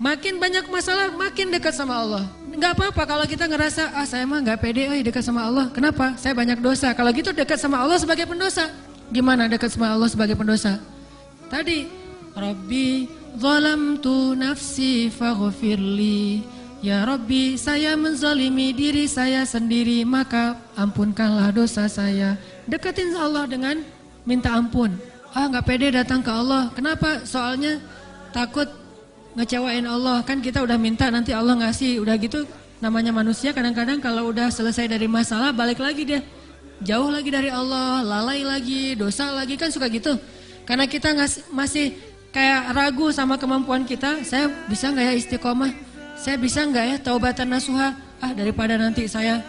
Makin banyak masalah, makin dekat sama Allah. Nggak apa-apa kalau kita ngerasa, saya mah nggak pede dekat sama Allah. Kenapa? Saya banyak dosa. Kalau gitu dekat sama Allah sebagai pendosa. Gimana dekat sama Allah sebagai pendosa? Tadi, Rabbi zalamtu nafsi faghfirli. Ya Rabbi, saya menzalimi diri saya sendiri, maka ampunkanlah dosa saya. Deketin Allah dengan minta ampun. Nggak pede datang ke Allah. Kenapa? Soalnya takut ngecewain Allah. Kan kita udah minta, nanti Allah ngasih. Udah gitu, namanya manusia kadang-kadang kalau udah selesai dari masalah, balik lagi dia. Jauh lagi dari Allah, lalai lagi, dosa lagi, kan suka gitu. Karena kita masih kayak ragu sama kemampuan kita. Saya bisa nggak ya istiqomah? Saya bisa nggak ya taubatan nasuha? Daripada nanti saya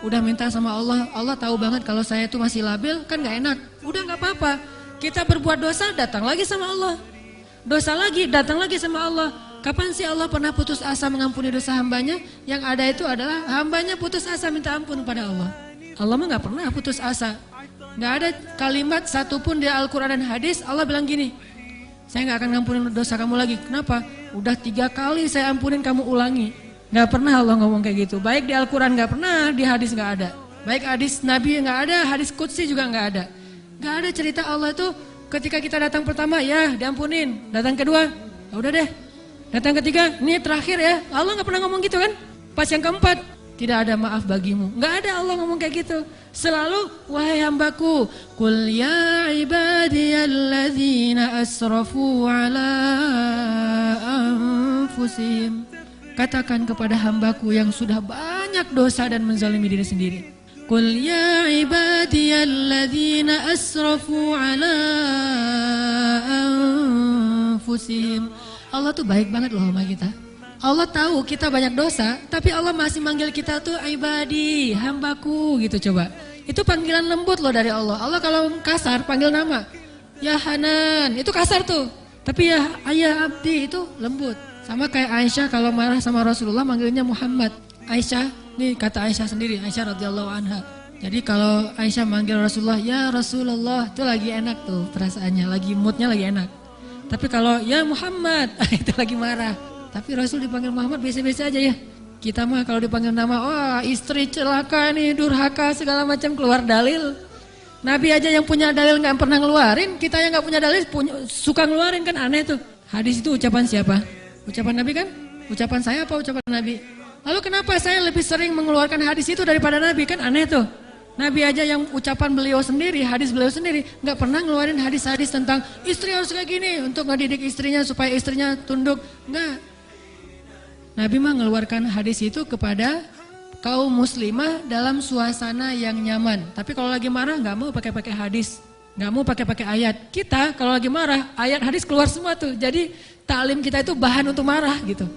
udah minta sama Allah, Allah tahu banget kalau saya itu masih labil, kan nggak enak. Udah nggak apa-apa. Kita berbuat dosa, datang lagi sama Allah. Dosa lagi, datang lagi sama Allah. Kapan sih Allah pernah putus asa mengampuni dosa hambanya? Yang ada itu adalah hambanya putus asa minta ampun pada Allah. Allah mah nggak pernah putus asa. Nggak ada kalimat satupun di Al-Quran dan hadis Allah bilang gini, saya nggak akan ngampunin dosa kamu lagi. Kenapa? Udah 3 kali saya ampunin, kamu ulangi. Gak pernah Allah ngomong kayak gitu. Baik di Al-Quran gak pernah, di hadis gak ada. Baik hadis Nabi gak ada, hadis Qudsi juga gak ada. Gak ada cerita Allah itu ketika kita datang pertama, ya diampunin. Datang kedua, ya udah deh. Datang ketiga, ini terakhir ya. Allah gak pernah ngomong gitu kan. Pas yang keempat, tidak ada maaf bagimu. Gak ada Allah ngomong kayak gitu. Selalu, wahai hambaku, Qul ya ibadiyalladzina asrafu ala anfusihim. Katakan kepada hambaku yang sudah banyak dosa dan menzalimi diri sendiri. Qul ya ibadiyalladzina asrafu ala anfusihim. Allah tuh baik banget loh sama kita. Allah tahu kita banyak dosa, tapi Allah masih manggil kita tuh ibadi, hambaku gitu coba. Itu panggilan lembut loh dari Allah. Allah kalau kasar panggil nama, ya Hanan, itu kasar tuh. Tapi ya ayah abdi itu lembut. Sama kayak Aisyah kalau marah sama Rasulullah manggilnya Muhammad. Aisyah, nih kata Aisyah sendiri, Aisyah radhiyallahu anha. Jadi kalau Aisyah manggil Rasulullah, ya Rasulullah, itu lagi enak tuh perasaannya, lagi moodnya lagi enak. Tapi kalau ya Muhammad, itu lagi marah. Tapi Rasul dipanggil Muhammad biasa-biasa aja ya. Kita mah kalau dipanggil nama, istri celaka nih, durhaka segala macam, keluar dalil. Nabi aja yang punya dalil nggak pernah ngeluarin, kita yang nggak punya dalil suka ngeluarin, kan aneh tuh. Hadis itu ucapan siapa? Ucapan Nabi kan? Ucapan saya apa ucapan Nabi? Lalu kenapa saya lebih sering mengeluarkan hadis itu daripada Nabi? Kan aneh tuh. Nabi aja yang ucapan beliau sendiri, hadis beliau sendiri, nggak pernah ngeluarin hadis-hadis tentang istri harus kayak gini untuk ngedidik istrinya supaya istrinya tunduk. Nggak. Nabi mah mengeluarkan hadis itu kepada kaum muslimah dalam suasana yang nyaman. Tapi kalau lagi marah nggak mau pakai hadis, nggak mau pakai ayat. Kita kalau lagi marah ayat hadis keluar semua tuh. Jadi taklim kita itu bahan untuk marah gitu.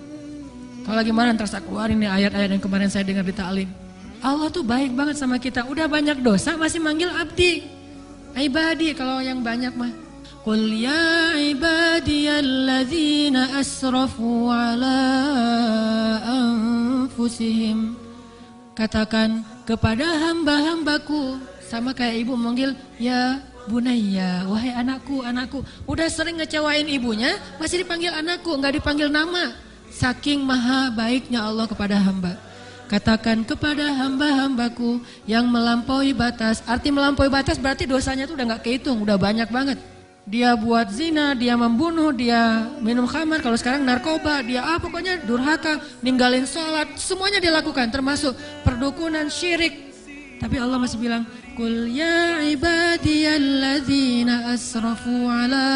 Kalau lagi marah terus keluarin nih ayat-ayat yang kemarin saya dengar di taklim. Allah tuh baik banget sama kita. Udah banyak dosa masih manggil abdi, ibadi. Kalau yang banyak mah, Qul ya ibadiyalladzina asrafu ala anfusihim. Katakan kepada hamba-hambaku, sama kayak ibu manggil ya bunayya, wahai anakku, anakku. Udah sering ngecewain ibunya, masih dipanggil anakku, nggak dipanggil nama. Saking maha baiknya Allah kepada hamba. Katakan kepada hamba-hambaku yang melampaui batas. Arti melampaui batas berarti dosanya tuh udah nggak kehitung, udah banyak banget. Dia buat zina, dia membunuh, dia minum khamar, kalau sekarang narkoba, dia pokoknya durhaka, ninggalin sholat, semuanya dia lakukan, termasuk perdukunan, syirik. Tapi Allah masih bilang, Qul ya ibadiyalladzina asrafu ala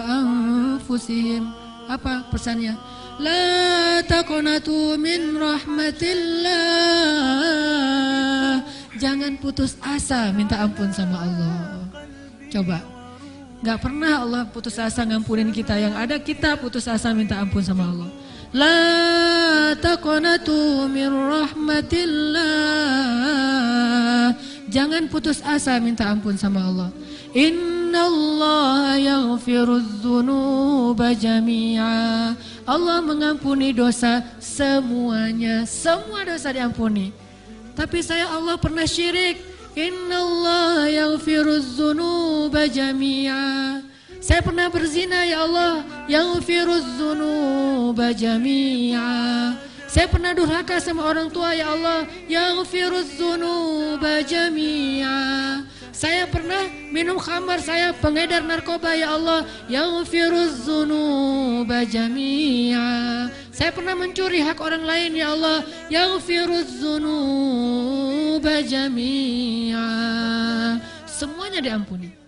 anfusihim. Apa pesannya? La taqnatu min rahmatillah. Jangan putus asa minta ampun sama Allah. Coba. Gak pernah Allah putus asa ngampunin kita. Yang ada kita putus asa minta ampun sama Allah. La taqnatu min rahmatillah. Jangan putus asa minta ampun sama Allah. Innallaha yaghfirudz dzunuba jami'a. Allah mengampuni dosa semuanya. Semua dosa diampuni. Tapi saya Allah pernah syirik. Innallaha yaghfirudz dzunuba jami'a. Saya pernah berzina ya Allah, yaghfiruz dzunuba jami'a. Saya pernah durhaka sama orang tua ya Allah, yaghfiruz dzunuba jami'a. Saya pernah minum khamar, saya pengedar narkoba ya Allah, yaghfiruz dzunuba jami'a. Saya pernah mencuri hak orang lain ya Allah, yaghfiruz dzunuba jami'a. Semuanya diampuni.